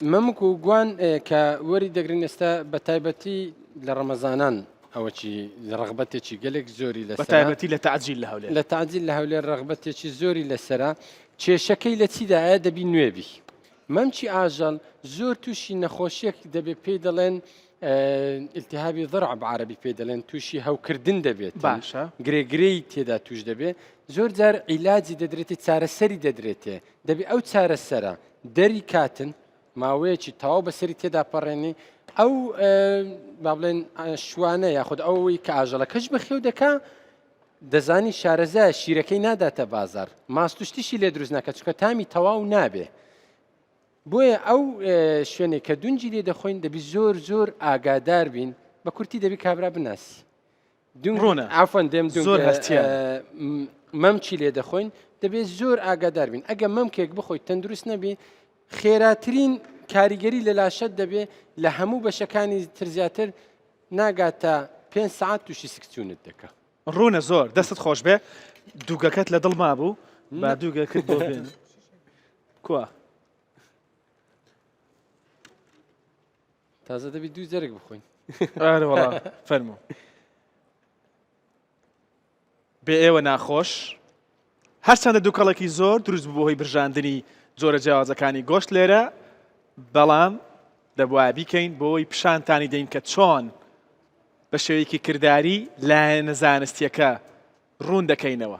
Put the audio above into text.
مەمک و گوان کە وەری دەگرن ئێستا بە تایبەتی لە ڕەمەزانان ئەوەی ڕغبەتێکی گەلێک زۆری لەسەر بە تایبەتی لە تعجیل لە هەولێر لە تعجیل لە هەولێر ڕغبەتێکی زۆری لەسرە کێشەکەی لە چیدایە دەبی نوێبی مەمچی ئاژەڵ زۆر تووشی نەخۆشیەک دەبێت پێی دەڵێن التهابی ضرع بەعربی پێ دەڵێن تووشی هەوکردن دەبێت باشە گرێگرەی تێدا توش دەبێت زۆر جار عیلاجی دەدرێتی چارەسەری دەدرێتێ دەبێت ئەو چارەسەرە دەری کاتن ماوەیەکی تەواو بەسەری تێدا پەڕێنی ئەو با بڵێن شوانە یاخود ئەوەی کە ئاژەڵەکەش بەخێو دەکا دەزانی شارەزای شیرەکەی ناداتە بازار ماستوشتیشی لێ دروست ناکە چکە تامی تەواو نابێ بۆیە ئەو شوێنێک کە دونجی لێ دەخۆین دەبی زۆر زۆر ئاگادار بین بە کورتی دەبی کابرا بناسی ڕوونە ئافۆن دێم زۆر هەستیان مەمچی لێ دەخۆین دەبێت زۆر ئاگادار بین ئەگە مەمکێک بخۆیت تەندروست نەبی خێراترین کاریگەری لە لاشەت دەبێت لە هەموو بەشەکانی ترزیاتر ناگاتە 5 ساعت تووشی سکچوونت دەکە ڕوونە زۆر دەستت خۆش بێ دووگەکەت لە دڵ مابوو با دووگەکەت بۆ بێن کووە تازە دەبی دوو جەرگ بخۆین وەڵا فەرموو بێ ئێوە ناخۆش هەرچەندە دووکەڵێکی زۆر دروست بوو بۆ هۆی برژاندنی جۆرە جیاوازەکانی گۆشت لێرە بەڵام دەبوایە بیکەین بۆی پیشانتانی دەین کە چۆن بە شێوەیەکی کردداری لایەنە زانستیەکە ڕوون دەکەینەوە